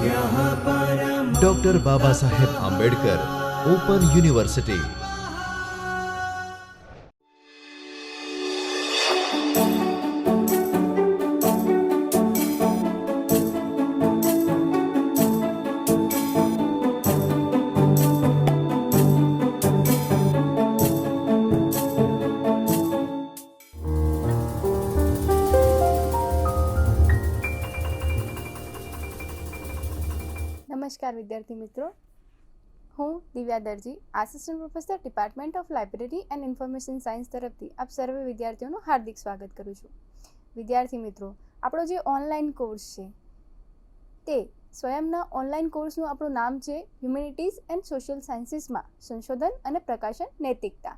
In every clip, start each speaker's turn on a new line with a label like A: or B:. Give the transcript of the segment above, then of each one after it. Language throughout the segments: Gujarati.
A: Doctor Baba Saheb Ambedkar open university.
B: નમસ્કાર વિદ્યાર્થી મિત્રો, હું Divya Darji, assistant professor department of library and information science તરફથી આપ સર્વે વિદ્યાર્થીઓનું હાર્દિક સ્વાગત કરું છું. વિદ્યાર્થી મિત્રો, આપણો જે ઓનલાઈન કોર્સ છે તે સ્વયંના ઓનલાઈન કોર્સનું આપણું નામ છે હ્યુમેનિટીઝ એન્ડ સોશિયલ સાયન્સીસમાં સંશોધન અને પ્રકાશન નૈતિકતા,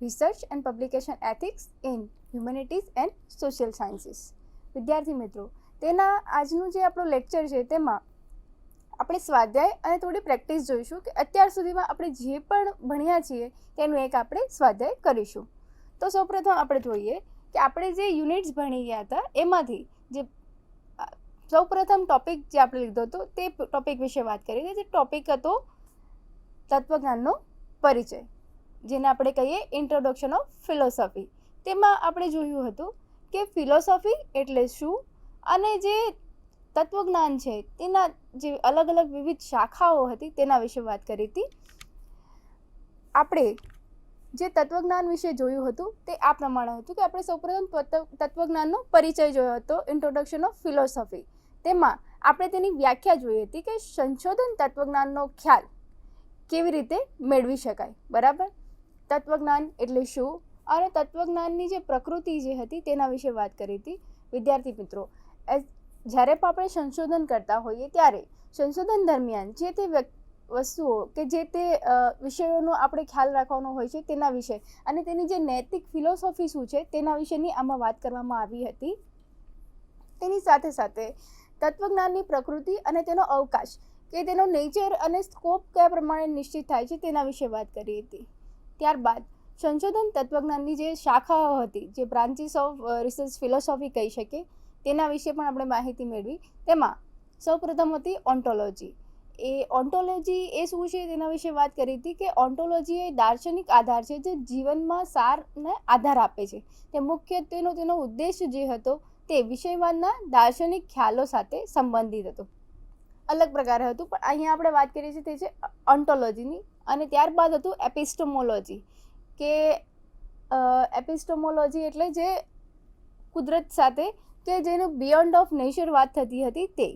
B: research and publication ethics in humanities and social sciences. વિદ્યાર્થી મિત્રો, તેના આજનું જે આપણું લેક્ચર છે તેમાં આપણે સ્વાધ્યાય અને થોડી પ્રેક્ટિસ જોઈશું કે અત્યાર સુધીમાં આપણે જે પણ ભણ્યા છીએ તેનું એક આપણે સ્વાધ્યાય કરીશું. તો સૌપ્રથમ આપણે જોઈએ કે આપણે જે યુનિટ્સ ભણી ગયા હતા એમાંથી જે સૌપ્રથમ ટોપિક જે આપણે લીધો હતો તે ટોપિક વિશે વાત કરી હતી. જે ટોપિક હતો તત્વજ્ઞાનનો પરિચય, જેને આપણે કહીએ ઇન્ટ્રોડક્શન ઓફ ફિલોસોફી. તેમાં આપણે જોયું હતું કે ફિલોસોફી એટલે શું અને જે તત્વજ્ઞાન છે તેના જે અલગ અલગ વિવિધ શાખાઓ હતી તેના વિશે વાત કરી હતી. આપણે જે તત્વજ્ઞાન વિશે જોયું હતું તે આ પ્રમાણે હતું કે આપણે સૌપ્રથમ તત્વજ્ઞાનનો પરિચય જોયો હતો, ઇન્ટ્રોડક્શન ઓફ ફિલોસોફી. તેમાં આપણે તેની વ્યાખ્યા જોઈ હતી કે સંશોધન તત્વજ્ઞાનનો ખ્યાલ કેવી રીતે મેળવી શકાય. બરાબર, તત્વજ્ઞાન એટલે શું અને તત્વજ્ઞાનની જે પ્રકૃતિ જે હતી તેના વિશે વાત કરી હતી. વિદ્યાર્થી મિત્રો, જ્યારે પણ આપણે સંશોધન કરતા હોઈએ ત્યારે સંશોધન દરમિયાન જે તે વસ્તુઓ કે જે તે વિષયોનો આપણે ખ્યાલ રાખવાનો હોય છે તેના વિશે અને તેની જે નૈતિક ફિલોસોફી શું છે તેના વિશેની આમાં વાત કરવામાં આવી હતી. તેની સાથે સાથે તત્વજ્ઞાનની પ્રકૃતિ અને તેનો અવકાશ કે તેનો નેચર અને સ્કોપ કયા પ્રમાણે નિશ્ચિત થાય છે તેના વિશે વાત કરી હતી. ત્યારબાદ સંશોધન તત્વજ્ઞાનની જે શાખાઓ હતી, જે બ્રાન્ચીસ ઓફ રિસર્ચ ફિલોસોફી કહી શકીએ, તેના વિશે પણ આપણે માહિતી મેળવી. તેમાં સૌપ્રથમ હતી ઓન્ટોલોજી. ઓન્ટોલોજી એ શું છે તેના વિશે વાત કરી હતી કે ઓન્ટોલોજી એ દાર્શનિક આધાર છે જે જીવનમાં સારને આધાર આપે છે. તે મુખ્યત્વેનો તેનો ઉદ્દેશ જે હતો તે વિષયવાદના દાર્શનિક ખ્યાલો સાથે સંબંધિત હતો. અલગ પ્રકારે હતું, પણ અહીંયા આપણે વાત કરીએ છીએ તે છે ઓન્ટોલોજીની. અને ત્યારબાદ હતું એપિસ્ટોમોલોજી, કે એપિસ્ટોમોલોજી એટલે જે કુદરત સાથે કે જેનું બિયોન્ડ ઓફ નેચર વાત થતી હતી તે.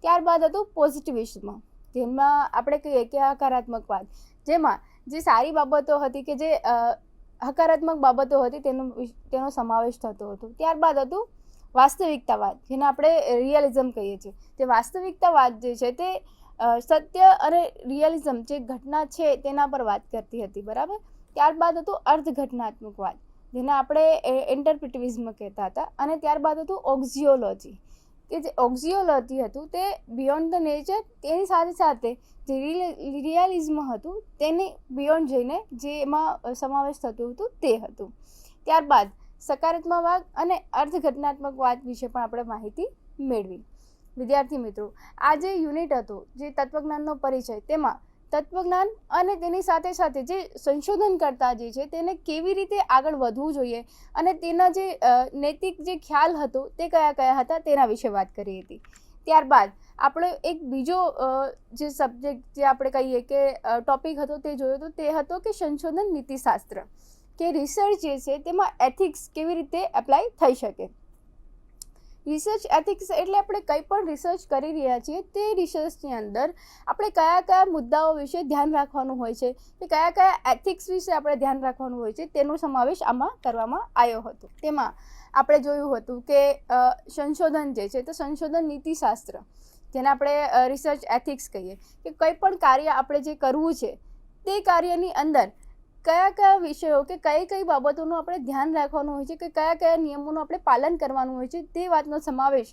B: ત્યારબાદ હતું પોઝિટિવિઝમ, જેમાં આપણે કહીએ કે હકારાત્મકવાદ, જેમાં જે સારી બાબતો હતી કે જે હકારાત્મક બાબતો હતી તેનો સમાવેશ થતો હતો. ત્યારબાદ હતું વાસ્તવિકતાવાદ, જેને આપણે રિયલિઝમ કહીએ છીએ. જે વાસ્તવિકતાવાદ જે છે તે સત્ય અને રિયલિઝમ જે ઘટના છે તેના પર વાત કરતી હતી. બરાબર. ત્યારબાદ હતું અર્થઘટનાત્મકવાદ, જેને આપણે ઇન્ટરપ્રિટિવિઝમ કહેતા હતા. અને ત્યારબાદ હતું ઓક્ઝિયોલોજી, કે જે ઓક્ઝિયોલોજી હતું તે બિયોન્ડ ધ નેચર, તેની સાથે સાથે જે રિયલિઝમ હતું તેની બિયોન્ડ જઈને જેમાં સમાવેશ થતું હતું તે હતું. ત્યારબાદ સકારાત્મકવાદ અને અર્થઘટનાત્મકવાદ વિશે પણ આપણે માહિતી મેળવી. વિદ્યાર્થી મિત્રો, આ જે યુનિટ હતું જે તત્વજ્ઞાનનો પરિચય, તેમાં તત્વજ્ઞાન અને તેની સાથે સાથે જે સંશોધનકર્તા જે છે તેને કેવી રીતે આગળ વધવું જોઈએ અને તેના જે નૈતિક જે ખ્યાલ હતો તે કયા કયા હતા તેના વિશે વાત કરી હતી. ત્યારબાદ આપણે એક બીજો જે સબ્જેક્ટ જે આપણે કહીએ કે ટોપિક હતો તે જોયો હતો, તે હતો કે સંશોધન નીતિશાસ્ત્ર, કે રિસર્ચ જે છે તેમાં એથિક્સ કેવી રીતે એપ્લાય થઈ શકે. રિસર્ચ એથિક્સ એટલે આપણે કંઈ પણ રિસર્ચ કરી રહ્યા છીએ તે રિસર્ચની અંદર આપણે કયા કયા મુદ્દાઓ વિશે ધ્યાન રાખવાનું હોય છે, કે કયા કયા એથિક્સ વિશે આપણે ધ્યાન રાખવાનું હોય છે તેનો સમાવેશ આમાં કરવામાં આવ્યો હતો. તેમાં આપણે જોયું હતું કે સંશોધન જે છે તો સંશોધન નીતિશાસ્ત્ર, જેને આપણે રિસર્ચ એથિક્સ કહીએ, કે કંઈ પણ કાર્ય આપણે જે કરવું છે તે કાર્યની અંદર કયા કયા વિષયો કે કઈ કઈ બાબતોનું આપણે ધ્યાન રાખવાનું હોય છે, કે કયા કયા નિયમોનું આપણે પાલન કરવાનું હોય છે તે વાતનો સમાવેશ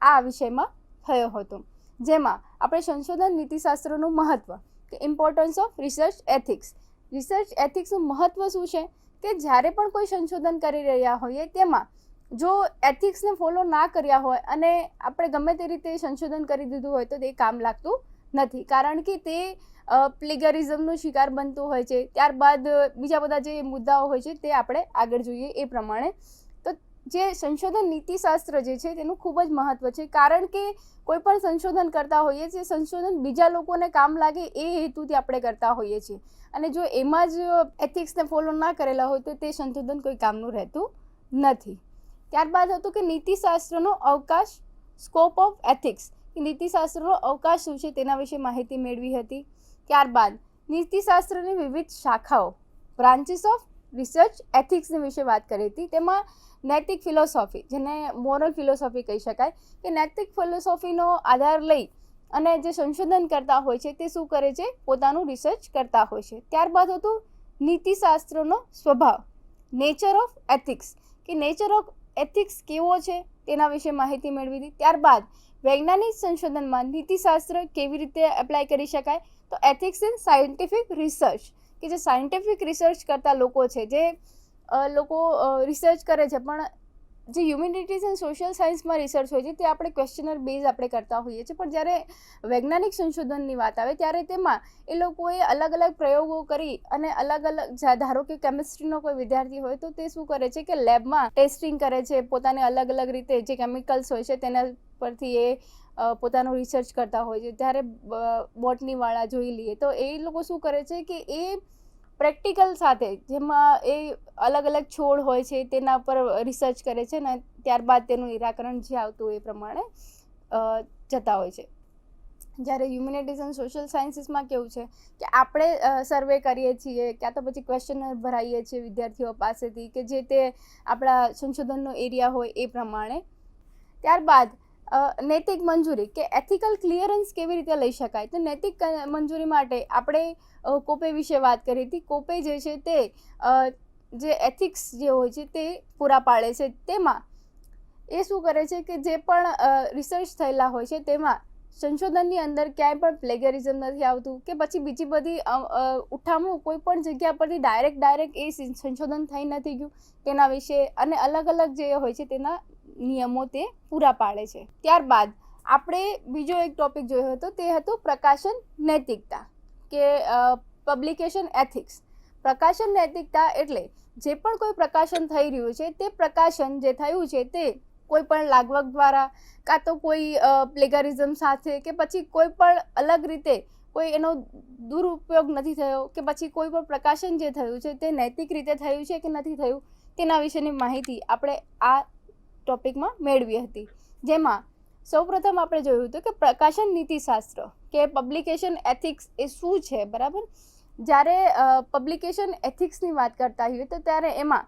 B: આ વિષયમાં થયો હતો. જેમાં આપણે સંશોધન નીતિશાસ્ત્રનું મહત્ત્વ, કે ઇમ્પોર્ટન્સ ઓફ રિસર્ચ એથિક્સ. રિસર્ચ એથિક્સનું મહત્ત્વ શું છે કે જ્યારે પણ કોઈ સંશોધન કરી રહ્યા હોઈએ તેમાં જો એથિક્સને ફોલો ના કર્યા હોય અને આપણે ગમે તે રીતે સંશોધન કરી દીધું હોય તો તે કામ લાગતું નથી, કારણ કે તે પ્લેગરિઝમનો શિકાર બનતું હોય છે. ત્યારબાદ બીજા બધા જે મુદ્દાઓ હોય છે તે આપણે આગળ જોઈએ એ પ્રમાણે. તો જે સંશોધન નીતિશાસ્ત્ર જે છે તેનું ખૂબ જ મહત્ત્વ છે, કારણ કે કોઈ પણ સંશોધન કરતા હોઈએ છીએ, સંશોધન બીજા લોકોને કામ લાગે એ હેતુથી આપણે કરતા હોઈએ છીએ, અને જો એમાં જ એથિક્સને ફોલો ના કરેલા હોય તો તે સંશોધન કોઈ કામનું રહેતું નથી. ત્યારબાદ હતું કે નીતિશાસ્ત્રનો અવકાશ, સ્કોપ ઓફ એથિક્સ, કે નીતિશાસ્ત્રનો અવકાશ શું છે તેના વિશે માહિતી મેળવી હતી. ત્યારબાદ નીતિશાસ્ત્રની વિવિધ શાખાઓ, બ્રાન્ચીસ ઓફ રિસર્ચ એથિક્સની વિશે વાત કરી હતી. તેમાં નૈતિક ફિલોસોફી, જેને મોરલ ફિલોસોફી કહી શકાય, કે નૈતિક ફિલોસોફીનો આધાર લઈ અને જે સંશોધન કરતા હોય છે તે શું કરે છે, પોતાનું રિસર્ચ કરતા હોય છે. ત્યારબાદ હતું નીતિશાસ્ત્રનો સ્વભાવ, નેચર ઓફ એથિક્સ, કે નેચર ઓફ એથિક્સ કેવો છે તેના વિશે માહિતી મેળવી હતી. ત્યારબાદ વૈજ્ઞાનિક સંશોધનમાં નીતિશાસ્ત્ર કેવી રીતે એપ્લાય કરી શકાય, તો એથિક્સ ઇન સાયન્ટિફિક રિસર્ચ, કે જે સાયન્ટિફિક રિસર્ચ કરતા લોકો છે, જે લોકો રિસર્ચ કરે છે, પણ જે હ્યુમેનિટીઝ એન્ડ સોશિયલ સાયન્સમાં રિસર્ચ હોય છે તે આપણે ક્વેશ્ચનર બેઝ આપણે કરતા હોઈએ છીએ, પણ જ્યારે વૈજ્ઞાનિક સંશોધનની વાત આવે ત્યારે તેમાં એ લોકોએ અલગ અલગ પ્રયોગો કરી અને અલગ અલગ, ધારો કે કેમિસ્ટ્રીનો કોઈ વિદ્યાર્થી હોય તો તે શું કરે છે કે લેબમાં ટેસ્ટિંગ કરે છે, પોતાને અલગ અલગ રીતે જે કેમિકલ્સ હોય છે તેના પરથી એ પોતાનું રિસર્ચ કરતા હોય છે. ત્યારે બોટનીવાળા જોઈ લઈએ તો એ લોકો શું કરે છે કે એ પ્રેક્ટિકલ સાથે, જેમાં એ અલગ અલગ છોડ હોય છે તેના પર રિસર્ચ કરે છે ને ત્યારબાદ તેનું નિરાકરણ જે આવતું એ પ્રમાણે જતા હોય છે. જ્યારે હ્યુમેનિટીઝ એન્ડ સોશિયલ સાયન્સીસમાં કેવું છે કે આપણે સર્વે કરીએ છીએ, ક્યાં તો પછી ક્વેશ્ચનર ભરાઈએ છીએ વિદ્યાર્થીઓ પાસેથી, કે જે તે આપણા સંશોધનનો એરિયા હોય એ પ્રમાણે. ત્યારબાદ નૈતિક મંજૂરી, કે એથિકલ ક્લિયરન્સ કેવી રીતે લઈ શકાય, તો નૈતિક મંજૂરી માટે આપણે કોપે વિશે વાત કરી હતી. કોપે જે છે તે જે એથિક્સ જે હોય છે તે પૂરા પાડે છે. તેમાં એ શું કરે છે કે જે પણ રિસર્ચ થયેલા હોય છે તેમાં સંશોધનની અંદર ક્યાંય પણ પ્લેગરિઝમ નથી આવતું, કે પછી બીજી બધી ઉઠામણું કોઈ પણ જગ્યા પરથી ડાયરેક્ટ એ સંશોધન થઈ નથી ગયું તેના વિશે, અને અલગ અલગ જે હોય છે તેના નિયમો તે પૂરા પાડે છે. ત્યારબાદ આપણે બીજો એક ટોપિક જોયો હતો, તે હતું પ્રકાશન નૈતિકતા, કે પબ્લિકેશન એથિક્સ. પ્રકાશન નૈતિકતા એટલે જે પણ કોઈ પ્રકાશન થઈ રહ્યું છે તે પ્રકાશન જે થયું છે તે કોઈ પણ લાગવગ દ્વારા, કાં તો કોઈ પ્લેગરિઝમ સાથે, કે પછી કોઈ પણ અલગ રીતે કોઈ એનો દુરુપયોગ નથી થયો, કે પછી કોઈ પણ પ્રકાશન જે થયું છે તે નૈતિક રીતે થયું છે કે નથી થયું તેના વિશેની માહિતી આપણે આ ટોપિકમાં મેળવી હતી. જેમાં સૌપ્રથમ આપણે જોયું હતું કે પ્રકાશન નીતિશાસ્ત્ર, કે પબ્લિકેશન એથિક્સ એ શું છે, બરાબર. જ્યારે પબ્લિકેશન એથિક્સની વાત કરતા હોઈએ તો ત્યારે એમાં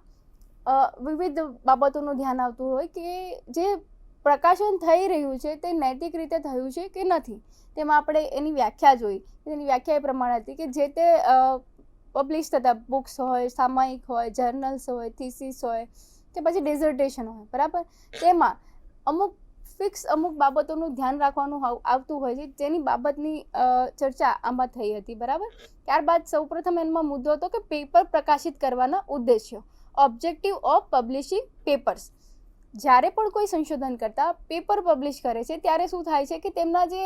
B: વિવિધ બાબતોનું ધ્યાન આવતું હોય કે જે પ્રકાશન થઈ રહ્યું છે તે નૈતિક રીતે થયું છે કે નથી. તેમાં આપણે એની વ્યાખ્યા જોઈ. એની વ્યાખ્યા એ પ્રમાણે હતી કે જે તે પબ્લિશ થતા બુક્સ હોય, સામાયિક હોય, જર્નલ્સ હોય, થીસીસ હોય, કે પછી ડિઝર્ટેશન હોય, બરાબર, તેમાં અમુક બાબતોનું ધ્યાન રાખવાનું આવતું હોય છે, જેની બાબતની ચર્ચા આમાં થઈ હતી, બરાબર. ત્યારબાદ સૌપ્રથમ એમાં મુદ્દો હતો કે પેપર પ્રકાશિત કરવાના ઉદ્દેશ્યો, ઓબ્જેક્ટિવ ઓફ પબ્લિશિંગ પેપર્સ. જ્યારે પણ કોઈ સંશોધન કરતા પેપર પબ્લિશ કરે છે ત્યારે શું થાય છે કે તેમના જે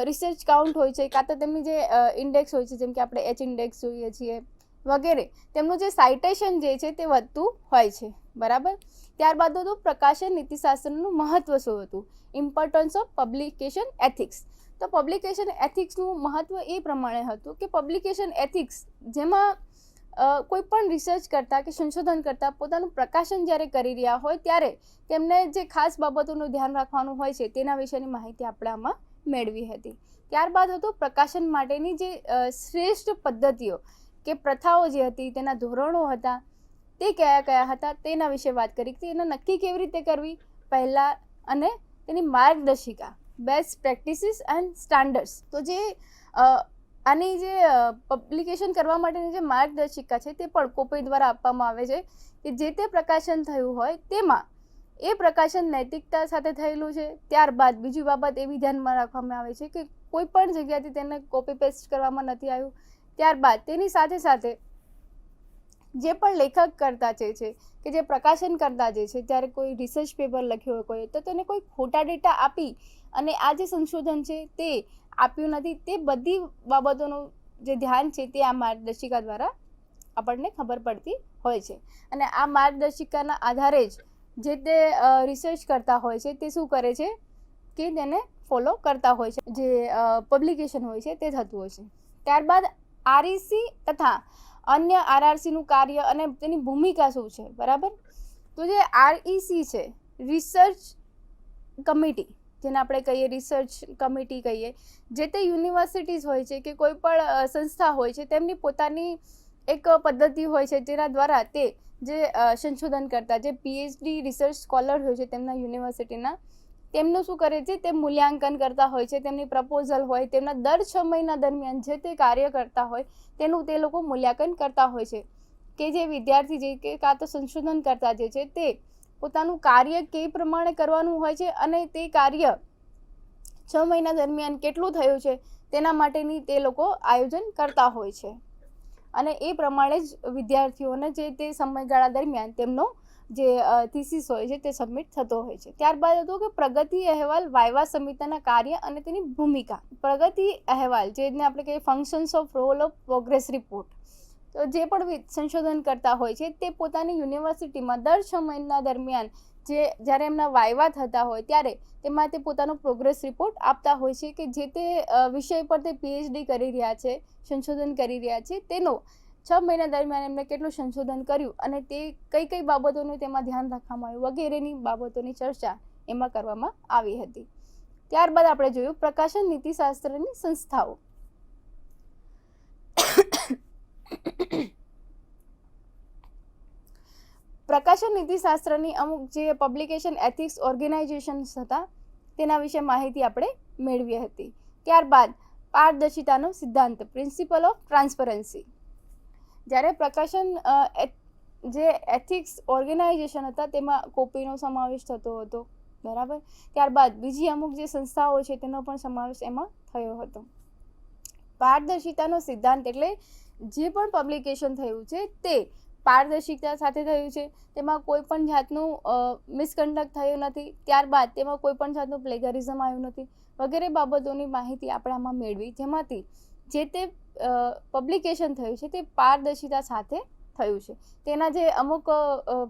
B: રિસર્ચ કાઉન્ટ હોય છે, કાં તો તેમની જે ઇન્ડેક્સ હોય છે, જેમ કે આપણે H ઇન્ડેક્સ જોઈએ છીએ વગેરે, તેમનું જે સાઇટેશન જે છે તે વધતું હોય છે, બરાબર. ત્યારબાદ હતું પ્રકાશન નીતિશાસ્ત્રનું મહત્વ શું હતું, ઇમ્પોર્ટન્સ ઓફ પબ્લિકેશન એથિક્સ. તો પબ્લિકેશન એથિક્સનું મહત્વ એ પ્રમાણે હતું કે પબ્લિકેશન એથિક્સ, જેમાં કોઈ પણ રિસર્ચ કરતા કે સંશોધન કરતા પોતાનું પ્રકાશન જ્યારે કરી રહ્યા હોય ત્યારે તેમને જે ખાસ બાબતોનું ધ્યાન રાખવાનું હોય છે તેના વિશેની માહિતી આપણે આમાં મેળવી હતી. ત્યારબાદ હતું પ્રકાશન માટેની જે શ્રેષ્ઠ પદ્ધતિઓ કે પ્રથાઓ જે હતી, તેના ધોરણો હતા, તે કયા કયા હતા તેના વિશે વાત કરી. એને નક્કી કેવી રીતે કરવી પહેલાં, અને તેની માર્ગદર્શિકા, બેસ્ટ પ્રેક્ટિસીસ એન્ડ સ્ટાન્ડર્ડ્સ. તો જે આની જે પબ્લિકેશન કરવા માટેની જે માર્ગદર્શિકા છે તે પણ કોપી દ્વારા આપવામાં આવે છે, કે જે તે પ્રકાશન થયું હોય તેમાં એ પ્રકાશન નૈતિકતા સાથે થયેલું છે. ત્યારબાદ બીજી બાબત એવી ધ્યાનમાં રાખવામાં આવે છે કે કોઈ પણ જગ્યાથી તેને કોપી પેસ્ટ કરવામાં નથી આવ્યું. ત્યારબાદ તેની સાથે સાથે જે પણ લેખક કરતા છે કે જે પ્રકાશન કરતા છે ત્યારે કોઈ રિસર્ચ પેપર લખ્યો હોય કોઈ તો તેને કોઈ ખોટા ડેટા આપી અને આ જે સંશોધન છે તે આપ્યું નથી, તે બધી બાબતોનું જે ધ્યાન છે તે આ માર્ગદર્શિકા દ્વારા આપણને ખબર પડતી હોય છે. અને આ માર્ગદર્શિકાના આધારે જ જે તે રિસર્ચ કરતા હોય છે તે શું કરે છે કે તેને ફોલો કરતા હોય છે, જે પબ્લિકેશન હોય છે તે થતું હોય છે. ત્યારબાદ આરઈસી તથા અન્ય આરઆરસીનું કાર્ય અને તેની ભૂમિકા શું છે, બરાબર. તો જે આરઈસી છે, રિસર્ચ કમિટી, જેને આપણે કહીએ રિસર્ચ કમિટી કહીએ, જે તે યુનિવર્સિટીઝ હોય છે કે કોઈ પણ સંસ્થા હોય છે તેમની પોતાની એક પદ્ધતિ હોય છે જેના દ્વારા તે જે સંશોધન કરતા જે પીએચડી રિસર્ચ સ્કોલર હોય છે તેમના યુનિવર્સિટીના, તેમનું શું કરે છે તે મૂલ્યાંકન કરતા હોય છે, તેમની પ્રપોઝલ હોય, તેમના દર 6 મહિના દરમિયાન જે તે કાર્ય કરતા હોય તેનું તે લોકો મૂલ્યાંકન કરતા હોય છે કે જે વિદ્યાર્થી જે કે કાં તો સંશોધન કરતા જે છે તે પોતાનું કાર્ય કઈ પ્રમાણે કરવાનું હોય છે અને તે કાર્ય 6 મહિના દરમિયાન કેટલું થયું છે તેના માટેની તે લોકો આયોજન કરતા હોય છે અને એ પ્રમાણે જ વિદ્યાર્થીઓને જે તે સમયગાળા દરમિયાન તેમનો જે થીસીસ હોય છે તે સબમિટ થતો હોય છે. ત્યારબાદ હતું કે પ્રગતિ અહેવાલ વાયવા સમિતિના કાર્ય અને તેની ભૂમિકા. પ્રગતિ અહેવાલ જેને આપણે કહીએ functions of role of progress report, તો જે પણ સંશોધન કરતા હોય છે તે પોતાની યુનિવર્સિટીમાં દર 6 મહિના દરમિયાન જ્યારે એમના વાયવા થતા હોય ત્યારે તેમાં તે પોતાનો પ્રોગ્રેસ રિપોર્ટ આપતા હોય છે કે જે તે વિષય પર તે પીએચડી કરી રહ્યા છે, સંશોધન કરી રહ્યા છે, તેનો 6 મહિના દરમિયાન એમને કેટલું સંશોધન કર્યું અને તે કઈ બાબતોનું તેમાં ધ્યાન રાખવામાં આવ્યું વગેરેની બાબતોની ચર્ચા એમાં કરવામાં આવી હતી. ત્યારબાદ આપણે જોયું પ્રકાશન નીતિશાસ્ત્રની સંસ્થાઓ. પ્રકાશન નીતિશાસ્ત્રની અમુક જે પબ્લિકેશન એથિક્સ ઓર્ગેનાઇઝેશન્સ હતા તેના વિશે માહિતી આપણે મેળવી હતી. ત્યારબાદ પારદર્શિતાનો સિદ્ધાંત, પ્રિન્સિપલ ઓફ ટ્રાન્સપરન્સી. જ્યારે પ્રકાશન જે એથિક્સ ઓર્ગેનાઇઝેશન હતા તેમાં કોપીનો સમાવેશ થતો હતો, બરાબર. ત્યારબાદ બીજી અમુક જે સંસ્થાઓ છે તેનો પણ સમાવેશ એમાં થયો હતો. પારદર્શિતાનો સિદ્ધાંત એટલે જે પણ પબ્લિકેશન થયું છે તે પારદર્શિતા સાથે થયું છે, તેમાં કોઈ પણ જાતનું મિસકન્ડક્ટ થયું નથી, ત્યારબાદ તેમાં કોઈ પણ જાતનું પ્લેગરિઝમ આવ્યું નથી વગેરે બાબતોની માહિતી આપણે આમાં મેળવી, જેમાંથી જે તે પબ્લિકેશન થયું છે તે પારદર્શિતા સાથે થયું છે. તેના જે અમુક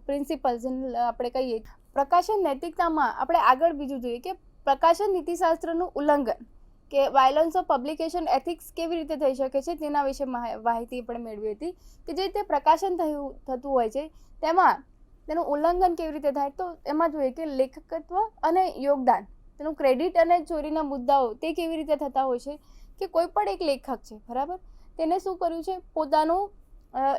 B: પ્રિન્સિપલ્સ આપણે કહીએ. પ્રકાશન નૈતિકતામાં આપણે આગળ બીજું જોઈએ કે પ્રકાશન નીતિશાસ્ત્રનું ઉલ્લંઘન કે વાયલન્સ ઓફ પબ્લિકેશન એથિક્સ કેવી રીતે થઈ શકે છે તેના વિશે માહિતી આપણે મેળવી હતી કે જે તે પ્રકાશન થતું હોય છે તેમાં તેનું ઉલ્લંઘન કેવી રીતે થાય. તો એમાં જોઈએ કે લેખકત્વ અને યોગદાન, તેનું ક્રેડિટ અને ચોરીના મુદ્દાઓ તે કેવી રીતે થતા હોય છે કે કોઈ પણ એક લેખક છે, બરાબર, તેને શું કર્યું છે પોતાનું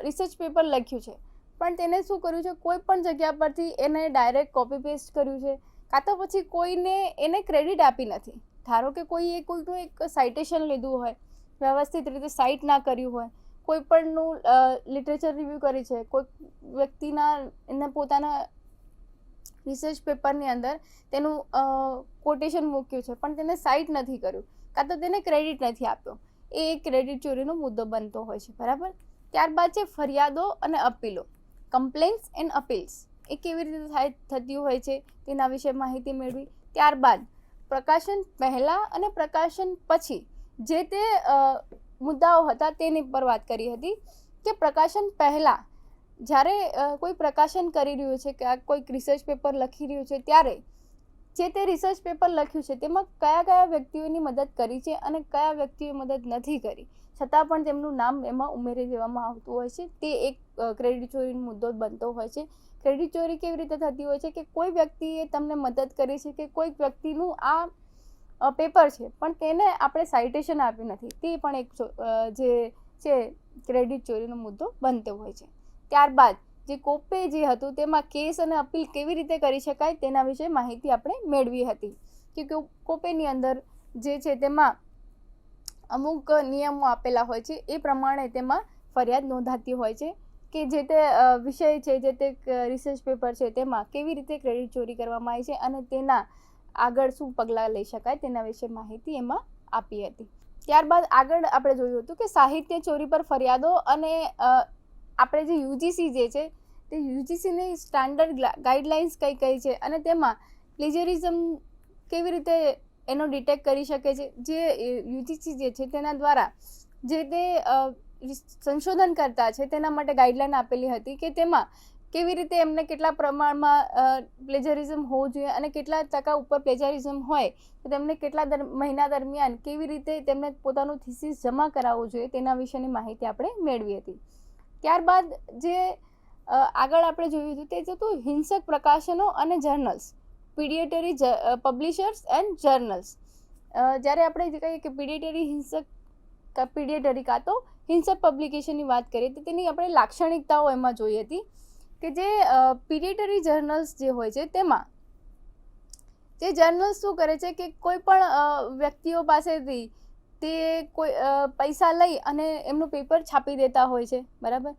B: રિસર્ચ પેપર લખ્યું છે પણ તેને શું કર્યું છે કોઈ પણ જગ્યા પરથી એને ડાયરેક્ટ કોપી પેસ્ટ કર્યું છે કાં તો પછી કોઈને એને ક્રેડિટ આપી નથી. ધારો કે કોઈનું એક સાઇટેશન લીધું હોય, વ્યવસ્થિત રીતે સાઇટ ના કર્યું હોય, કોઈ પણનું લિટરેચર રિવ્યૂ કરી છે, કોઈ વ્યક્તિના એને પોતાના રિસર્ચ પેપરની અંદર તેનું કોટેશન મૂક્યું છે પણ તેને સાઇટ નથી કર્યું કાં તો તેને ક્રેડિટ નથી આપ્યો, એ એક ક્રેડિટ ચોરીનો મુદ્દો બનતો હોય છે, બરાબર. ત્યારબાદ છે ફરિયાદો અને અપીલો, કમ્પ્લેન્ટ્સ એન્ડ અપીલ્સ, એ કેવી રીતે થતી હોય છે તેના વિશે માહિતી મેળવી. ત્યારબાદ પ્રકાશન પહેલાં અને પ્રકાશન પછી જે તે મુદ્દાઓ હતા તેની પર વાત કરી હતી કે પ્રકાશન પહેલાં જ્યારે કોઈ પ્રકાશન કરી રહ્યું છે કે કોઈક રિસર્ચ પેપર લખી રહ્યું છે ત્યારે જે તે રિસર્ચ પેપર લખ્યું છે તેમાં કયા વ્યક્તિઓની મદદ કરી છે અને કયા વ્યક્તિઓએ મદદ નથી કરી, છતાં પણ તેમનું નામ એમાં ઉમેરી દેવામાં આવતું હોય છે, તે એક ક્રેડિટ ચોરીનો મુદ્દો બનતો હોય છે. ક્રેડિટ ચોરી કેવી રીતે થતી હોય છે કે કોઈ વ્યક્તિએ તમને મદદ કરી છે કે કોઈક વ્યક્તિનું આ પેપર છે પણ તેને આપણે સાઇટેશન આપ્યું નથી, તે પણ એક જે છે ક્રેડિટ ચોરીનો મુદ્દો બનતો હોય છે. ત્યારબાદ જે કોપે જે હતું તેમાં કેસ અને અપીલ કેવી રીતે કરી શકાય તેના વિશે માહિતી આપણે મેળવી હતી કે કોપેની અંદર જે છે તેમાં અમુક નિયમો આપેલા હોય છે, એ પ્રમાણે તેમાં ફરિયાદ નોંધાતી હોય છે કે જે તે વિષય છે, જે તે રિસર્ચ પેપર છે તેમાં કેવી રીતે ક્રેડિટ ચોરી કરવામાં આવી છે અને તેના આગળ શું પગલાં લઈ શકાય તેના વિશે માહિતી એમાં આપી હતી. ત્યારબાદ આગળ આપણે જોયું હતું કે સાહિત્ય ચોરી પર ફરિયાદો અને આપણે જે યુજીસી જે છે તે યુજીસીની સ્ટાન્ડર્ડ ગાઈડલાઇન્સ કઈ કઈ છે અને તેમાં પ્લેજરિઝમ કેવી રીતે એનો ડિટેક્ટ કરી શકે છે. જે યુજીસી જે છે તેના દ્વારા જે તે સંશોધન કરતા છે તેના માટે ગાઈડલાઈન આપેલી હતી કે તેમાં કેવી રીતે એમને કેટલા પ્રમાણમાં પ્લેજરિઝમ હોવું જોઈએ અને કેટલા ટકા ઉપર પ્લેજરિઝમ હોય તો તેમને કેટલા મહિના દરમિયાન કેવી રીતે તેમને પોતાનું થીસીસ જમા કરાવવું જોઈએ તેના વિશેની માહિતી આપણે મેળવી હતી. ત્યારબાદ જે આગળ આપણે જોયું હતું તે હતું હિંસક પ્રકાશનો અને જર્નલ્સ, પીડિયેટરી પબ્લિશર્સ એન્ડ જર્નલ્સ. જ્યારે આપણે જે કહીએ કે પીડિયેટરી કાં તો હિંસક પબ્લિકેશનની વાત કરીએ તો તેની આપણે લાક્ષણિકતાઓ એમાં જોઈ હતી કે જે પીડિયેટરી જર્નલ્સ જે હોય છે તેમાં જે જર્નલ્સ શું કરે છે કે કોઈ પણ વ્યક્તિઓ પાસેથી તે કોઈ પૈસા લઈ અને એમનું પેપર છાપી દેતા હોય છે, બરાબર.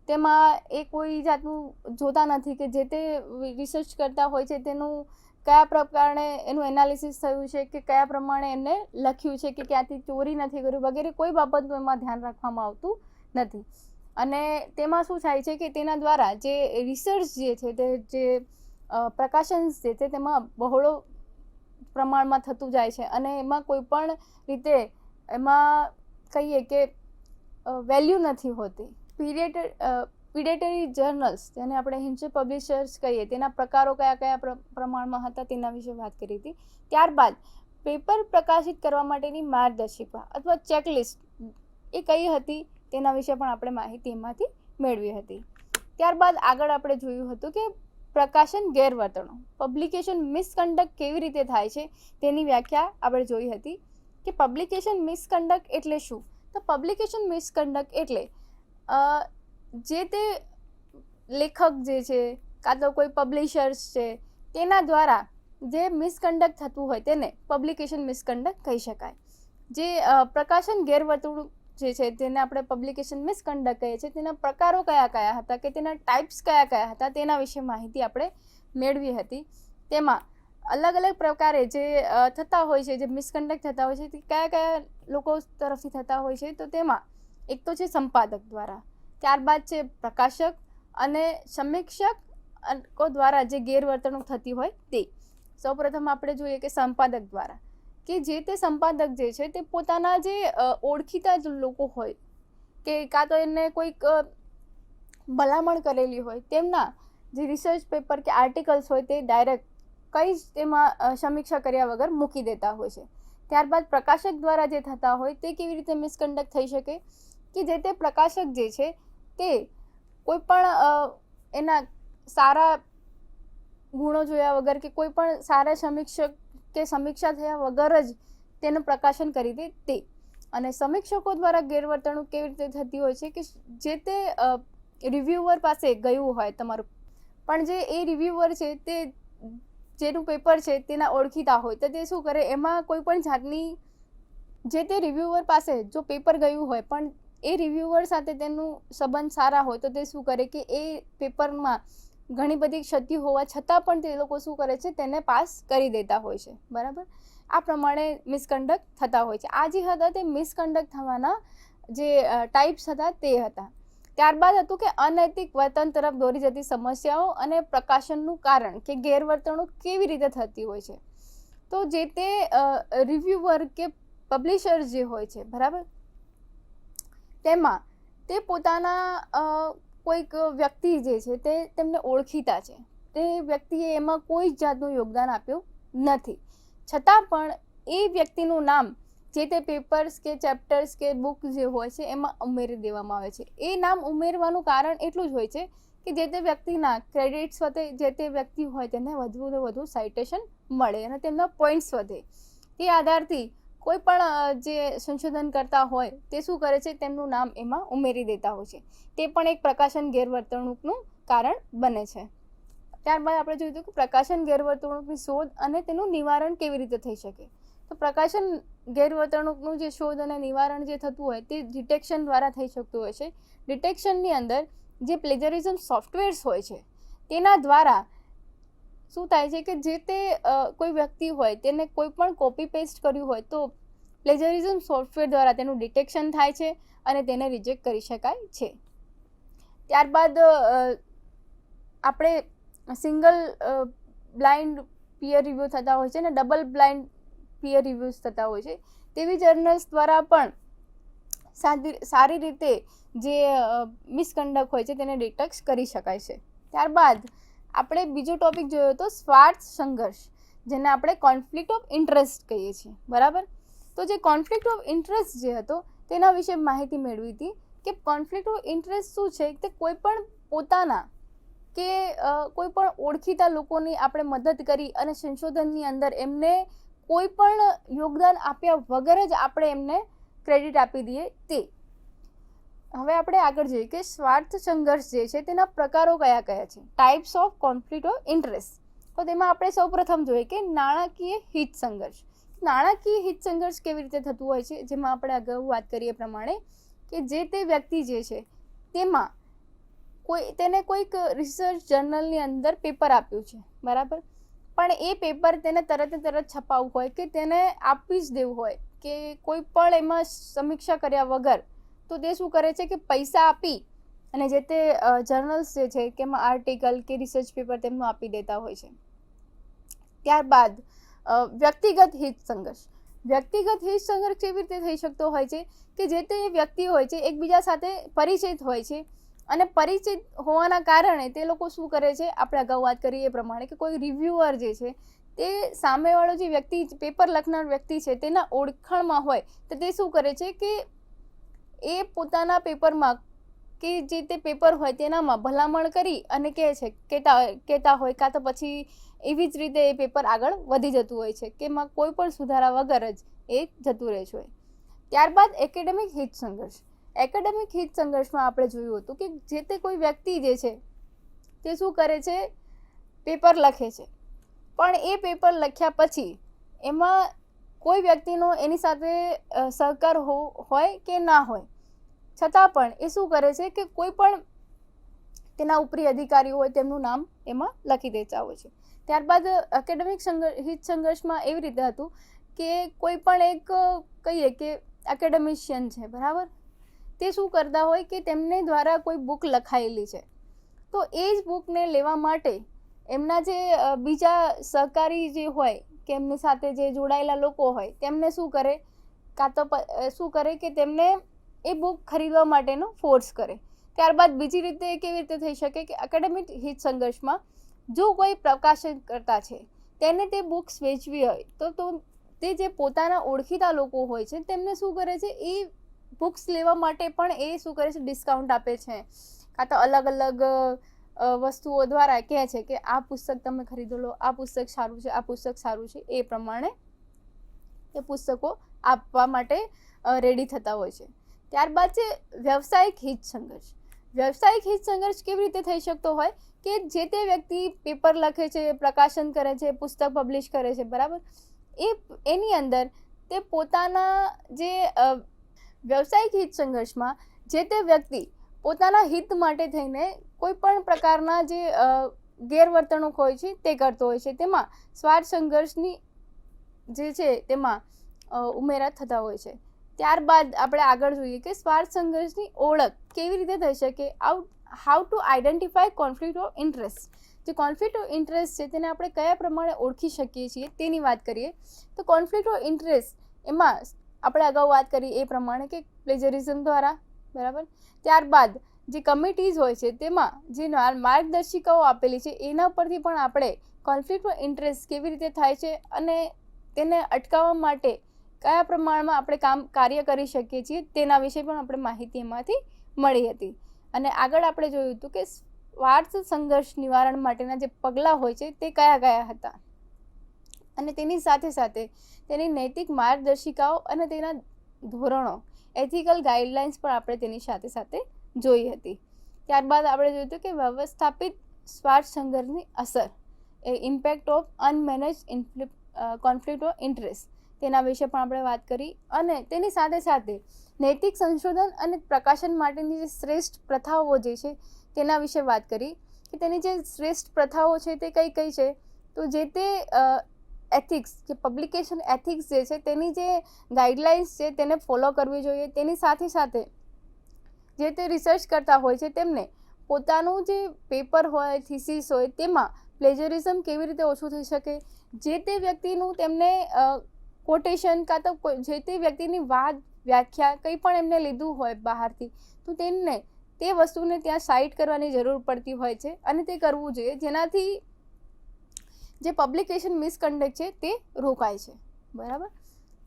B: તેમાં એ કોઈ જાતનું જોતા નથી કે જે તે રિસર્ચ કરતા હોય છે તેનું કયા પ્રકારે એનું એનાલિસિસ થયું છે કે કયા પ્રમાણે એને લખ્યું છે કે ક્યાંથી ચોરી નથી કર્યું વગેરે કોઈ બાબતનું એમાં ધ્યાન રાખવામાં આવતું નથી. અને તેમાં શું થાય છે કે તેના દ્વારા જે રિસર્ચ જે છે તે જે પ્રકાશન જે છે તેમાં બહોળો પ્રમાણમાં થતું જાય છે અને એમાં કોઈ પણ રીતે એમાં કહીએ કે વેલ્યુ નથી હોતી. પીડિયેટરી જર્નલ્સ જેને આપણે હિંસક પબ્લિશર્સ કહીએ તેના પ્રકારો કયા કયા પ્રમાણમાં હતા તેના વિશે વાત કરી હતી. ત્યારબાદ પેપર પ્રકાશિત કરવા માટેની માર્ગદર્શિકા અથવા ચેકલિસ્ટ એ કઈ હતી તેના વિશે પણ આપણે માહિતી એમાંથી મેળવી હતી. ત્યારબાદ આગળ આપણે જોયું હતું કે પ્રકાશન ગેરવર્તણૂક, પબ્લિકેશન મિસકન્ડક્ટ કેવી રીતે થાય છે તેની વ્યાખ્યા આપણે જોઈ હતી કે પબ્લિકેશન મિસકન્ડક્ટ એટલે શું. તો પબ્લિકેશન મિસકન્ડક્ટ એટલે જે તે લેખક જે છે કાં તો કોઈ પબ્લિશર્સ છે તેના દ્વારા જે મિસકન્ડક્ટ થતું હોય તેને પબ્લિકેશન મિસકન્ડક્ટ કહી શકાય. જે પ્રકાશન ગેરવર્તણૂક જે છે તેને આપણે પબ્લિકેશન મિસકન્ડક્ટ કહીએ છીએ તેના પ્રકારો કયા કયા હતા કે તેના ટાઈપ્સ કયા કયા હતા તેના વિશે માહિતી આપણે મેળવી હતી. તેમાં અલગ અલગ પ્રકારે જે થતા હોય છે, જે મિસકન્ડક્ટ થતા હોય છે તે કયા કયા લોકો તરફથી થતા હોય છે. તો તેમાં એક તો છે સંપાદક દ્વારા, ત્યારબાદ છે પ્રકાશક અને સમીક્ષકો દ્વારા જે ગેરવર્તણૂક થતી હોય તે. સૌપ્રથમ આપણે જોઈએ કે સંપાદક દ્વારા કે જે તે સંપાદક જે છે તે પોતાના જે ઓળખીતા જ લોકો હોય કે કાં તો એને કોઈક ભલામણ કરેલી હોય તેમના જે રિસર્ચ પેપર કે આર્ટિકલ્સ હોય તે ડાયરેક્ટ કંઈ જ તેમાં સમીક્ષા કર્યા વગર મૂકી દેતા હોય છે. ત્યારબાદ પ્રકાશક દ્વારા જે થતા હોય તે કેવી રીતે મિસકન્ડક્ટ થઈ શકે કે જે તે પ્રકાશક જે છે તે કોઈ પણ એના સારા ગુણો જોયા વગર કે કોઈ પણ સારા સમીક્ષક કે સમીક્ષા થયા વગર જ તેનું પ્રકાશન કરી દે તે. અને સમીક્ષકો દ્વારા ગેરવર્તણૂક કેવી રીતે થતી હોય છે કે જે તે રિવ્યુઅર પાસે ગયું હોય તમારું, પણ જે એ રિવ્યુઅર છે તે જેનું પેપર છે તેના ઓળખીતા હોય તો તે શું કરે, એમાં કોઈ પણ જાતની જે તે રિવ્યુઅર પાસે જો પેપર ગયું હોય પણ એ રિવ્યુઅર સાથે તેનું સંબંધ સારા હોય તો તે શું કરે કે એ પેપરમાં ઘણી બધી ક્ષતિ હોવા છતાં પણ તે લોકો શું કરે છે તેને પાસ કરી દેતા હોય છે, બરાબર. આ પ્રમાણે મિસકન્ડક્ટ થતા હોય છે. આ જે હતા તે મિસકન્ડક્ટ થવાના જે ટાઈપ્સ હતા તે હતા. ત્યારબાદ હતું કે અનૈતિક વર્તન તરફ દોરી જતી સમસ્યાઓ અને પ્રકાશનનું કારણ કે ગેરવર્તણૂક કેવી રીતે થતી હોય છે. તો જે તે રિવ્યુઅર કે પબ્લિશર જે હોય છે, બરાબર, તેમાં તે પોતાના કોઈક વ્યક્તિ જે છે તે તેમને ઓળખીતા છે, તે વ્યક્તિએ એમાં કોઈ જ જાતનું યોગદાન આપ્યું નથી, છતાં પણ એ વ્યક્તિનું નામ જે તે પેપર્સ કે ચેપ્ટર્સ કે બુક જે હોય છે એમાં ઉમેરી દેવામાં આવે છે. એ નામ ઉમેરવાનું કારણ એટલું જ હોય છે કે જે તે વ્યક્તિના ક્રેડિટ્સ વધે, જે તે વ્યક્તિ હોય તેને વધુને વધુ સાઇટેશન મળે અને તેમના પોઈન્ટ્સ વધે. તે આધારથી કોઈ પણ જે સંશોધન કરતા હોય તે શું કરે છે, તેમનું નામ એમાં ઉમેરી દેતા હોય છે. તે પણ એક પ્રકાશન ગેરવર્તણૂકનું કારણ બને છે. ત્યારબાદ આપણે જોયું કે પ્રકાશન ગેરવર્તણૂકની શોધ અને તેનું નિવારણ કેવી રીતે થઈ શકે. તો પ્રકાશન ગેરવર્તણૂકનું જે શોધ અને નિવારણ જે થતું હોય તે ડિટેક્શન દ્વારા થઈ શકતું હોય છે. ડિટેક્શનની અંદર જે પ્લેજરિઝમ સોફ્ટવેર્સ હોય છે તેના દ્વારા શું થાય છે કે જે તે કોઈ વ્યક્તિ હોય તેને કોઈ પણ કોપી પેસ્ટ કર્યું હોય તો પ્લેજરિઝમ સોફ્ટવેર દ્વારા તેનું ડિટેક્શન થાય છે અને તેને રિજેક્ટ કરી શકાય છે. ત્યારબાદ આપણે સિંગલ બ્લાઇન્ડ પીયર રિવ્યૂ થતા હોય છે અને ડબલ બ્લાઇન્ડ પીયર રિવ્યૂઝ થતા હોય છે. તેવી જર્નલ્સ દ્વારા પણ સારી રીતે જે મિસકન્ડક્ટ હોય છે તેને ડિટેક્ટ કરી શકાય છે. ત્યારબાદ આપણે બીજો ટોપિક જોયો હતો સ્વાર્થ સંઘર્ષ, જેને આપણે કોન્ફ્લિક્ટ ઓફ ઇન્ટરેસ્ટ કહીએ છીએ, બરાબર. તો જે કોન્ફ્લિક્ટ ઓફ ઇન્ટરેસ્ટ જે હતો તેના વિશે માહિતી મેળવી હતી કે કોન્ફ્લિક્ટ ઓફ ઇન્ટરેસ્ટ શું છે. તે કોઈ પણ પોતાના કે કોઈ પણ ઓળખીતા લોકોની આપણે મદદ કરી અને સંશોધનની અંદર એમને કોઈ પણ યોગદાન આપ્યા વગર જ આપણે એમને ક્રેડિટ આપી દઈએ તે. હવે આપણે આગળ જોઈએ કે સ્વાર્થ સંઘર્ષ જે છે તેના પ્રકારો કયા કયા છે, types of conflict of interest. તો તેમાં આપણે સૌપ્રથમ જોઈએ કે નાણાકીય હિત સંઘર્ષ. નાણાકીય હિત સંઘર્ષ કેવી રીતે થતું હોય છે, જેમાં આપણે અગાઉ વાત કરીએ પ્રમાણે કે જે તે વ્યક્તિ જે છે તેમાં તેને કોઈક રિસર્ચ જર્નલની અંદર પેપર આપ્યું છે, બરાબર. પણ એ પેપર તેને તરત છપાવવું હોય કે તેને આપી જ દેવું હોય કે કોઈ પણ એમાં સમીક્ષા કર્યા વગર, તો તે શું કરે છે કે પૈસા આપી અને જે તે જર્નલ્સ જે છે કે એમાં આર્ટિકલ કે રિસર્ચ પેપર તેમનું આપી દેતા હોય છે. ત્યારબાદ વ્યક્તિગત હિત સંઘર્ષ. વ્યક્તિગત હિત સંઘર્ષ કેવી રીતે થઈ શકતો હોય છે કે જે તે વ્યક્તિ હોય છે એકબીજા સાથે પરિચિત હોય છે અને પરિચિત હોવાના કારણે તે લોકો શું કરે છે, આપણે અગાઉ વાત કરી એ પ્રમાણે કે કોઈ રિવ્યુઅર જે છે તે સામેવાળો જે વ્યક્તિ પેપર લખનાર વ્યક્તિ છે તેના ઓળખાણમાં હોય તો તે શું કરે છે કે એ પોતાના પેપરમાં કે જે તે પેપર હોય તેનામાં ભલામણ કરી અને કહે છે કહેતા હોય કાં તો પછી એવી જ રીતે એ પેપર આગળ વધી જતું હોય છે કે એમાં કોઈ પણ સુધારા વગર જ એ જતું રહે છે. ત્યારબાદ એકેડેમિક હિત સંઘર્ષ. એકેડેમિક હિત સંઘર્ષમાં આપણે જોયું હતું કે જે તે કોઈ વ્યક્તિ જે છે તે શું કરે છે, પેપર લખે છે, પણ એ પેપર લખ્યા પછી એમાં કોઈ વ્યક્તિનો એની સાથે સહકાર હોય કે ના હોય, છતાં પણ એ શું કરે છે કે કોઈ પણ તેના ઉપરી અધિકારીઓ હોય તેમનું નામ એમાં લખી દેતા હોય છે. ત્યારબાદ એકેડેમિક હિત સંઘર્ષમાં એવી રીતે હતું કે કોઈ પણ એક કહીએ કે એકેડેમિશિયન છે, બરાબર. તે શું કરતા હોય કે તેમને દ્વારા કોઈ બુક લખાયેલી છે, તો એ જ બુકને લેવા માટે એમના જે બીજા સહકારી જે હોય કે એમની સાથે જે જોડાયેલા લોકો હોય તેમને શું કરે, કાં તો શું કરે કે તેમને એ બુક ખરીદવા માટેનો ફોર્સ કરે. ત્યારબાદ બીજી રીતે કેવી રીતે થઈ શકે કે એકેડેમિક હિત સંઘર્ષમાં જો કોઈ પ્રકાશન કરતા છે તેને તે બુક્સ વેચવી હોય તો તે જે પોતાના ઓળખીતા લોકો હોય છે તેમને શું કરે છે, એ બુક્સ લેવા માટે પણ એ શું કરે છે, ડિસ્કાઉન્ટ આપે છે, કાં તો અલગ અલગ વસ્તુઓ દ્વારા કહે છે કે આ પુસ્તક તમે ખરીદો લો, આ પુસ્તક સારું છે, આ પુસ્તક સારું છે. એ પ્રમાણે એ પુસ્તકો આપવા માટે રેડી થતા હોય છે. ત્યારબાદ છે વ્યવસાયિક હિત સંઘર્ષ. વ્યવસાયિક હિત સંઘર્ષ કેવી રીતે થઈ શકતો હોય કે જે તે વ્યક્તિ પેપર લખે છે, પ્રકાશન કરે છે, પુસ્તક પબ્લિશ કરે છે, બરાબર. એની અંદર તે પોતાના જે વ્યવસાયિક હિત સંઘર્ષમાં જે તે વ્યક્તિ પોતાના હિત માટે થઈને કોઈ પણ પ્રકારના જે ગેરવર્તણૂક હોય છે તે કરતો હોય છે. તેમાં સ્વાર્થ સંઘર્ષની જે છે તેમાં ઉમેરા થતા હોય છે. ત્યારબાદ આપણે આગળ જોઈએ કે સ્વાર્થ સંઘર્ષની ઓળખ કેવી રીતે થઈ શકે, how to identify conflict of interest. જે કોન્ફ્લિક્ટ ઓફ ઇન્ટરેસ્ટ છે તેને આપણે કયા પ્રમાણે ઓળખી શકીએ છીએ તેની વાત કરીએ તો કોન્ફ્લિક્ટ ઓફ ઇન્ટરેસ્ટ એમાં આપણે અગાઉ વાત કરી એ પ્રમાણે કે પ્લેજરિઝમ દ્વારા, બરાબર. ત્યારબાદ જે કમિટીઝ હોય છે તેમાં જે માર્ગદર્શિકાઓ આપેલી છે એના પરથી પણ આપણે કોન્ફ્લિક્ટ ઓફ ઇન્ટરેસ્ટ કેવી રીતે થાય છે અને તેને અટકાવવા માટે કયા પ્રમાણમાં આપણે કાર્ય કરી શકીએ છીએ તેના વિશે પણ આપણે માહિતી એમાંથી મળી હતી. અને આગળ આપણે જોયું હતું કે સ્વાર્થ સંઘર્ષ નિવારણ માટેના જે પગલાં હોય છે તે કયા કયા હતા અને તેની સાથે સાથે તેની નૈતિક માર્ગદર્શિકાઓ અને તેના ધોરણો, એથિકલ ગાઈડલાઇન્સ પણ આપણે તેની સાથે સાથે જોઈ હતી. ત્યારબાદ આપણે જોયું હતું કે વ્યવસ્થાપિત સ્વાર્થ સંઘર્ષની અસર, એ impact of unmanaged conflict of interest, તેના વિશે પણ આપણે વાત કરી. અને તેની સાથે સાથે નૈતિક સંશોધન અને પ્રકાશન માટેની જે શ્રેષ્ઠ પ્રથાઓ જે છે તેના વિશે વાત કરી કે તેની જે શ્રેષ્ઠ પ્રથાઓ છે તે કઈ કઈ છે. તો જે તે એથિક્સ, જે પબ્લિકેશન એથિક્સ જે છે તેની જે ગાઈડલાઇન્સ છે તેને ફોલો કરવી જોઈએ. તેની સાથે સાથે જે તે રિસર્ચ કરતા હોય છે તેમને પોતાનું જે પેપર હોય, થીસીસ હોય, તેમાં પ્લેજરિઝમ કેવી રીતે ઓછું થઈ શકે, જે તે વ્યક્તિનું તેમને કોટેશન કાં તો જે તે વ્યક્તિની વાત, વ્યાખ્યા કંઈ પણ એમને લીધું હોય બહારથી, તો તેમને તે વસ્તુને ત્યાં સાઇટ કરવાની જરૂર પડતી હોય છે અને તે કરવું જોઈએ, જેનાથી જે પબ્લિકેશન મિસકન્ડક્ટ છે તે રોકાય છે. બરાબર.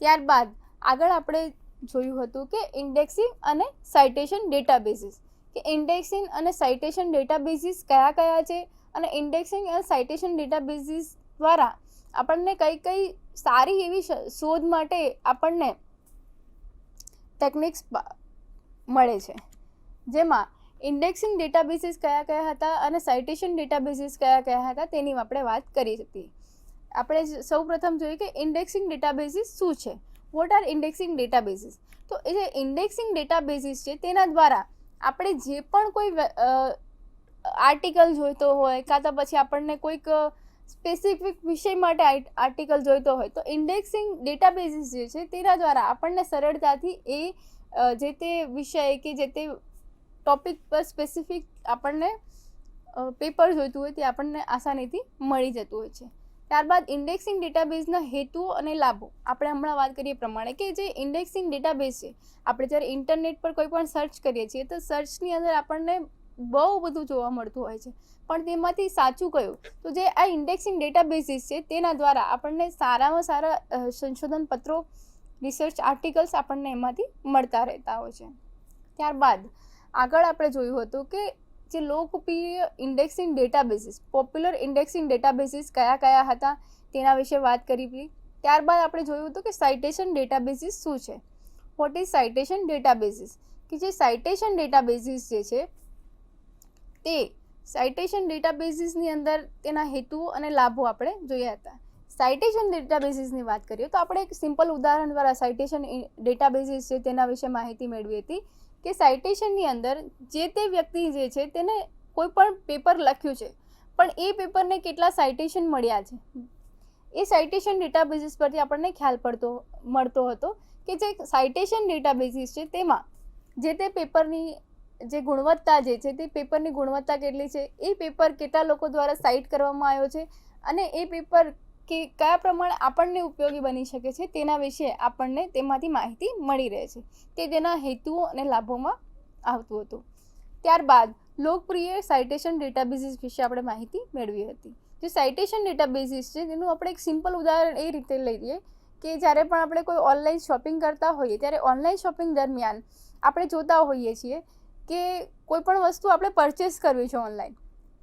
B: ત્યારબાદ આગળ આપણે જોયું હતું કે ઇન્ડેક્સિંગ અને સાઇટેશન ડેટાબેઝિસ, કે ઇન્ડેક્સિંગ અને સાઇટેશન ડેટાબેઝિસ કયા કયા છે અને ઇન્ડેક્સિંગ અને સાઇટેશન ડેટાબેઝિસ દ્વારા આપણને કઈ સારી એવી શોધ માટે આપણને ટેકનિક્સ મળે છે, જેમાં ઇન્ડેક્સિંગ ડેટાબેઝિસ કયા કયા હતા અને સાઇટેશન ડેટાબેઝિસ કયા કયા હતા તેની આપણે વાત કરી હતી. આપણે સૌપ્રથમ જોઈએ કે ઇન્ડેક્સિંગ ડેટાબેઝિસ શું છે. What are indexing databases? તો એ જે ઇન્ડેક્સિંગ ડેટાબેઝિસ છે તેના દ્વારા આપણે જે પણ કોઈ આર્ટિકલ જોઈતો હોય કાં તો પછી આપણને કોઈક સ્પેસિફિક વિષય માટે આર્ટિકલ જોઈતો હોય, તો ઇન્ડેક્સિંગ ડેટાબેઝિસ જે છે તેના દ્વારા આપણને સરળતાથી એ જે તે વિષય કે જે તે ટોપિક પર સ્પેસિફિક આપણને પેપર જોઈતું હોય તે આપણને આસાનીથી મળી જતું હોય છે. ત્યારબાદ ઇન્ડેક્સિંગ ડેટાબેઝના હેતુઓ અને લાભો. આપણે હમણાં વાત કરીએ પ્રમાણે કે જે ઇન્ડેક્સિંગ ડેટાબેઝ છે, આપણે જ્યારે ઇન્ટરનેટ પર કોઈ પણ સર્ચ કરીએ છીએ તો સર્ચની અંદર આપણને બહુ બધું જોવા મળતું હોય છે, પણ તેમાંથી સાચું કયું? તો જે આ ઇન્ડેક્સિંગ ડેટાબેઝિસ છે તેના દ્વારા આપણને સારામાં સારા સંશોધન પત્રો, રિસર્ચ આર્ટિકલ્સ આપણને એમાંથી મળતા રહેતા હોય છે. ત્યારબાદ આગળ આપણે જોયું હતું કે જે લોકપ્રિય ઇન્ડેક્સિંગ ડેટાબેઝિસ, પોપ્યુલર ઇન્ડેક્સિંગ ડેટાબેઝિસ કયા કયા હતા તેના વિશે વાત કરી હતી. ત્યારબાદ આપણે જોયું હતું કે સાઇટેશન ડેટાબેઝિસ શું છે. What is citation databases? કે જે સાઇટેશન ડેટાબેઝિસ જે છે તે સાઇટેશન ડેટાબેઝિસની અંદર તેના હેતુઓ અને લાભો આપણે જોયા હતા. સાઇટેશન ડેટાબેઝિસની વાત કરીએ તો આપણે એક સિમ્પલ ઉદાહરણ દ્વારા સાઇટેશન ડેટાબેઝિસ છે તેના વિશે માહિતી મેળવી હતી કે સાઇટેશનની અંદર જે તે વ્યક્તિ જે છે તેને કોઈ પણ પેપર લખ્યું છે, પણ એ પેપરને કેટલા સાઇટેશન મળ્યા છે, એ સાઇટેશન ડેટાબેઝિસ પરથી આપણને ખ્યાલ મળતો હતો કે જે સાઇટેશન ડેટાબેઝિસ છે તેમાં જે તે પેપરની જે ગુણવત્તા જે છે તે પેપરની ગુણવત્તા કેટલી છે, એ પેપર કેટલા લોકો દ્વારા સાઇટ કરવામાં આવ્યો છે અને એ પેપર કે કયા પ્રમાણે આપણને ઉપયોગી બની શકે છે તેના વિશે આપણને તેમાંથી માહિતી મળી રહે છે. તે તેના હેતુઓ અને લાભોમાં આવતું હતું. ત્યારબાદ લોકપ્રિય સાઇટેશન ડેટાબેઝિસ વિશે આપણે માહિતી મેળવી હતી. જે સાઇટેશન ડેટાબેઝિસ છે તેનું આપણે એક સિમ્પલ ઉદાહરણ એ રીતે લઈએ કે જ્યારે પણ આપણે કોઈ ઓનલાઈન શોપિંગ કરતા હોઈએ ત્યારે ઓનલાઈન શોપિંગ દરમિયાન આપણે જોતા હોઈએ છીએ કે કોઈ પણ વસ્તુ આપણે પરચેસ કરવી છે ઓનલાઈન,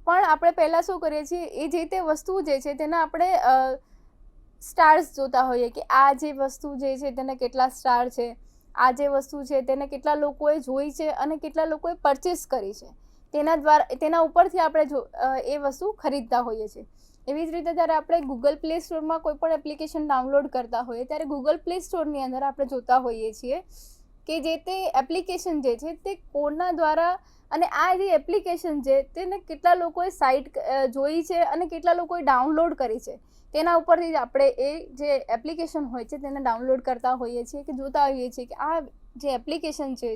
B: પણ આપણે પહેલાં શું કરીએ છીએ, એ જે તે વસ્તુ જે છે તેના આપણે સ્ટાર્સ જોતા હોઈએ કે આ જે વસ્તુ જે છે તેને કેટલા સ્ટાર છે, આ જે વસ્તુ છે તેને કેટલા લોકોએ જોઈ છે અને કેટલા લોકોએ પરચેસ કરી છે, તેના ઉપરથી આપણે એ વસ્તુ ખરીદતા હોઈએ છીએ. એવી જ રીતે જ્યારે આપણે ગૂગલ પ્લે સ્ટોરમાં કોઈ પણ એપ્લિકેશન ડાઉનલોડ કરતા હોઈએ ત્યારે ગૂગલ પ્લે સ્ટોરની અંદર આપણે જોતા હોઈએ છીએ કે જે તે એપ્લિકેશન જે છે તે કોના દ્વારા અને આ જે એપ્લિકેશન છે તેને કેટલા લોકોએ સાઇટ જોઈ છે અને કેટલા લોકોએ ડાઉનલોડ કરી છે, તેના ઉપરથી જ આપણે એ જે એપ્લિકેશન હોય છે તેને ડાઉનલોડ કરતા હોઈએ છીએ કે જોતા હોઈએ છીએ કે આ જે એપ્લિકેશન છે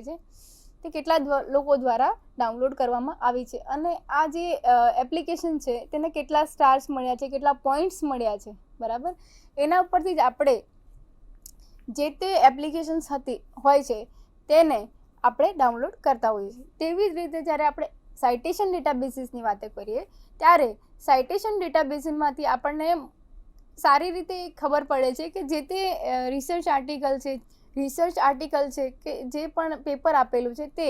B: તે કેટલા લોકો દ્વારા ડાઉનલોડ કરવામાં આવી છે અને આ જે એપ્લિકેશન છે તેને કેટલા સ્ટાર્સ મળ્યા છે, કેટલા પોઈન્ટ્સ મળ્યા છે. બરાબર. એના ઉપરથી જ આપણે જે તે એપ્લિકેશન્સ હોય છે તેને આપણે ડાઉનલોડ કરતા હોઈએ છીએ. તેવી જ રીતે જ્યારે આપણે સાઇટેશન ડેટાબેઝિસની વાત કરીએ ત્યારે સાઇટેશન ડેટાબેઝિસમાંથી આપણને સારી રીતે ખબર પડે છે કે જે તે રિસર્ચ આર્ટિકલ છે કે જે પણ પેપર આપેલું છે તે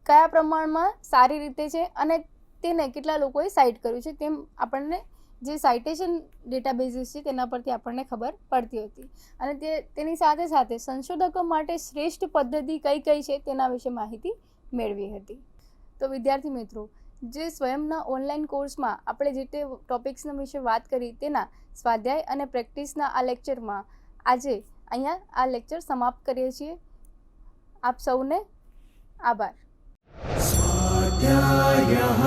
B: કયા પ્રમાણમાં સારી રીતે છે અને તેને કેટલા લોકોએ સાઇટ કર્યું છે, તેમ આપણને જે સાઇટેશન ડેટાબેઝિસ છે તેના પરથી આપણને ખબર પડતી હતી. અને તેની સાથે સાથે સંશોધકો માટે શ્રેષ્ઠ પદ્ધતિ કઈ છે તેના વિશે માહિતી મેળવી હતી. તો વિદ્યાર્થી મિત્રો, જે સ્વયંના ઓનલાઈન કોર્સમાં આપણે જે તે ટોપિક્સના વિશે વાત કરી તેના સ્વાધ્યાય અને પ્રેક્ટિસના આ લેક્ચરમાં આજે અહીંયા આ લેક્ચર સમાપ્ત કરીએ છીએ. આપ સૌને આભાર.
C: स्वाध्यायः